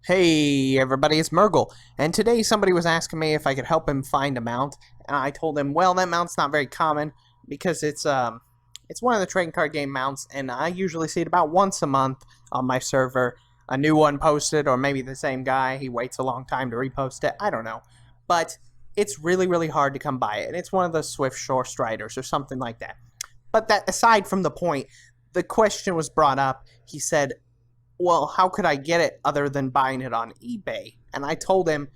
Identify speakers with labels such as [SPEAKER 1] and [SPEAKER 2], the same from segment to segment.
[SPEAKER 1] Hey everybody, it's Murgle, and today somebody was asking me if I could help him find a mount, and I told him, well, that mount's not very common because it's one of the trading card game mounts, and I usually see it about once a month on my server. A new one posted, or maybe the same guy, he waits a long time to repost it, I don't know. But it's really, really hard to come by it, and it's one of the Swift Shore Striders or something like that. But that aside from the point, the question was brought up. He said, well, how could I get it other than buying it on eBay? And I told him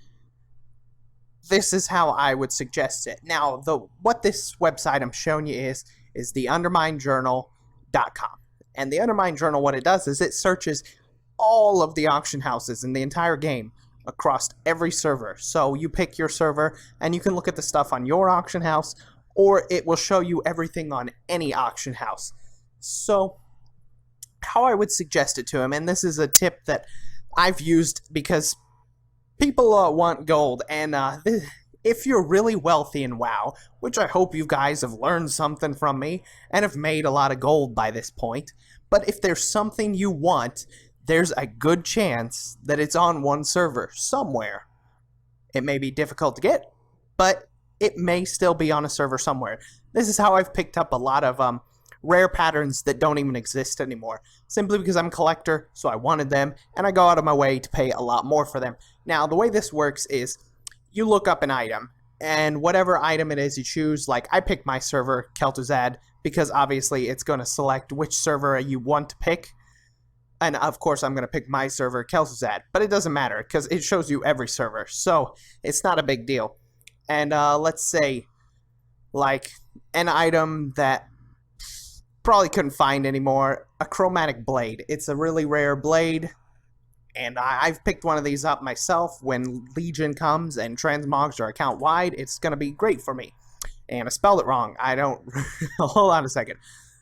[SPEAKER 1] this is how I would suggest it. Now, what this website I'm showing you is the underminejournal.com. And the Undermine Journal, what it does is it searches all of the auction houses in the entire game across every server. So you pick your server and you can look at the stuff on your auction house, or it will show you everything on any auction house. So how I would suggest it to him, and this is a tip that I've used because people want gold, and if you're really wealthy in WoW, which I hope you guys have learned something from me and have made a lot of gold by this point, but if there's something you want, there's a good chance that it's on one server somewhere. It may be difficult to get, but it may still be on a server somewhere. This is how I've picked up a lot of rare patterns that don't even exist anymore, simply because I'm a collector, so I wanted them, and I go out of my way to pay a lot more for them. Now, the way this works is you look up an item, and whatever item it is you choose, like I picked my server, Kel'Thuzad, because obviously it's going to select which server you want to pick, and of course I'm going to pick my server, Kel'Thuzad, but it doesn't matter, because it shows you every server, so it's not a big deal. And let's say, like, an item that probably couldn't find anymore, a chromatic blade. It's a really rare blade, and I've picked one of these up myself. When Legion comes and transmogs are account wide, it's going to be great for me. And I spelled it wrong. I don't... Hold on a second.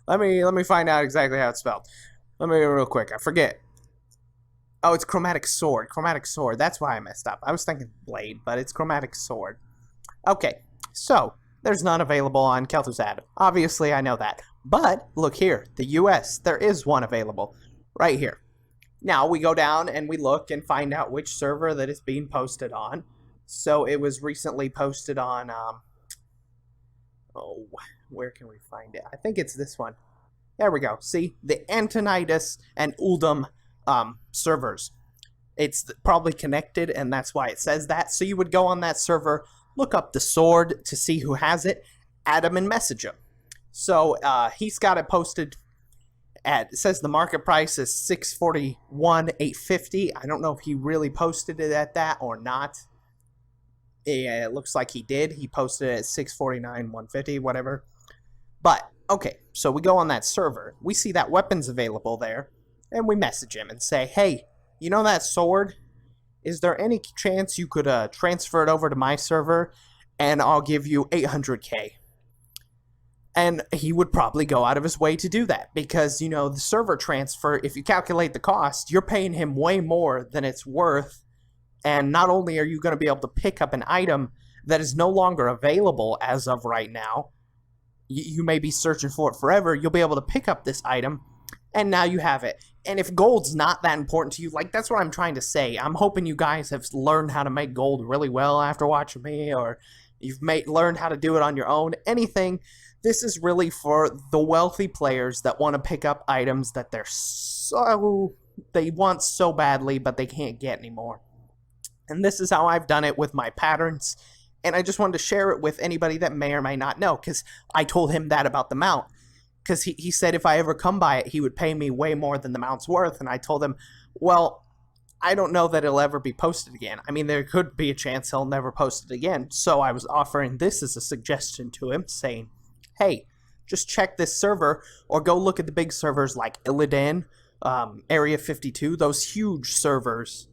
[SPEAKER 1] Let me find out exactly how it's spelled. Let me real quick. I forget. Oh, it's chromatic sword. Chromatic sword. That's why I messed up. I was thinking blade, but it's chromatic sword. Okay, so there's none available on Kel'Thuzad. Obviously, I know that. But, look here, the US, there is one available, right here. Now, we go down and we look and find out which server that it's being posted on. So, it was recently posted on, oh, where can we find it? I think it's this one. There we go. See, the Antonidas and Uldum servers. It's probably connected, and that's why it says that. So, you would go on that server, look up the sword to see who has it, add him and message him. So he's got it posted at, it says the market price is $641,850. I don't know if he really posted it at that or not. Yeah, it looks like he did. He posted it at $649,150, whatever. But, okay, so we go on that server. We see that weapon's available there, and we message him and say, hey, you know that sword? Is there any chance you could transfer it over to my server, and I'll give you 800K? And he would probably go out of his way to do that because, you know, the server transfer, if you calculate the cost, you're paying him way more than it's worth. And not only are you going to be able to pick up an item that is no longer available as of right now, you may be searching for it forever, you'll be able to pick up this item, and now you have it. And if gold's not that important to you, like, that's what I'm trying to say. I'm hoping you guys have learned how to make gold really well after watching me, or you've learned how to do it on your own. Anything. This is really for the wealthy players that want to pick up items that they want so badly, but they can't get anymore. And this is how I've done it with my patterns, and I just wanted to share it with anybody that may or may not know, because I told him that about the mount, because he said if I ever come by it, he would pay me way more than the mount's worth, and I told him, well, I don't know that it'll ever be posted again. I mean, there could be a chance he'll never post it again, so I was offering this as a suggestion to him, saying, hey, just check this server, or go look at the big servers like Illidan, Area 52, those huge servers.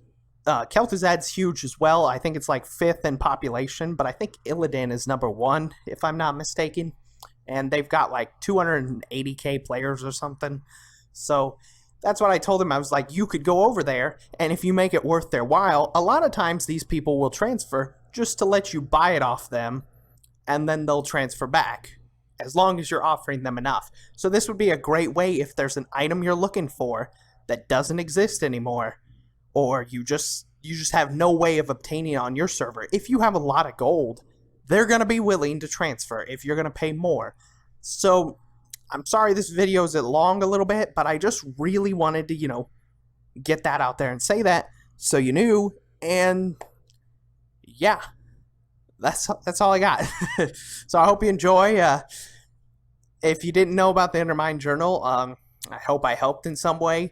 [SPEAKER 1] Kel'Thuzad's huge as well. I think it's like 5th in population, but I think Illidan is number 1, if I'm not mistaken. And they've got like 280k players or something. So that's what I told him. I was like, you could go over there, and if you make it worth their while, a lot of times these people will transfer just to let you buy it off them, and then they'll transfer back, as long as you're offering them enough. So this would be a great way if there's an item you're looking for that doesn't exist anymore, or you just have no way of obtaining it on your server. If you have a lot of gold, they're going to be willing to transfer if you're going to pay more. So I'm sorry this video is long a little bit, but I just really wanted to, get that out there and say that so you knew. And yeah, that's all I got. So I hope you enjoy. If you didn't know about the Undermine Journal, I hope I helped in some way.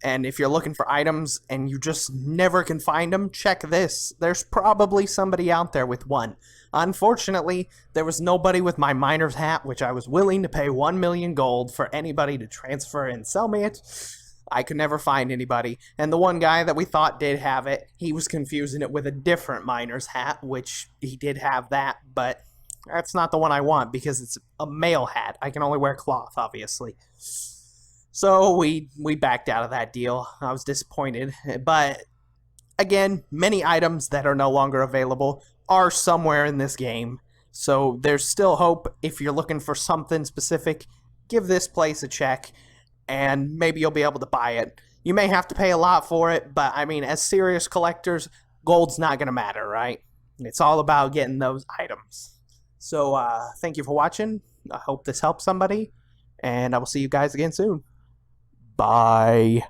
[SPEAKER 1] And if you're looking for items and you just never can find them, check this. There's probably somebody out there with one. Unfortunately, there was nobody with my miner's hat, which I was willing to pay 1 million gold for anybody to transfer and sell me it. I could never find anybody. And the one guy that we thought did have it, he was confusing it with a different miner's hat, which he did have that, but that's not the one I want because it's a male hat. I can only wear cloth, obviously. So we backed out of that deal. I was disappointed. But again, many items that are no longer available are somewhere in this game. So there's still hope. If you're looking for something specific, give this place a check and maybe you'll be able to buy it. You may have to pay a lot for it, but I mean, as serious collectors, gold's not going to matter, right? It's all about getting those items. So thank you for watching. I hope this helps somebody, and I will see you guys again soon. Bye.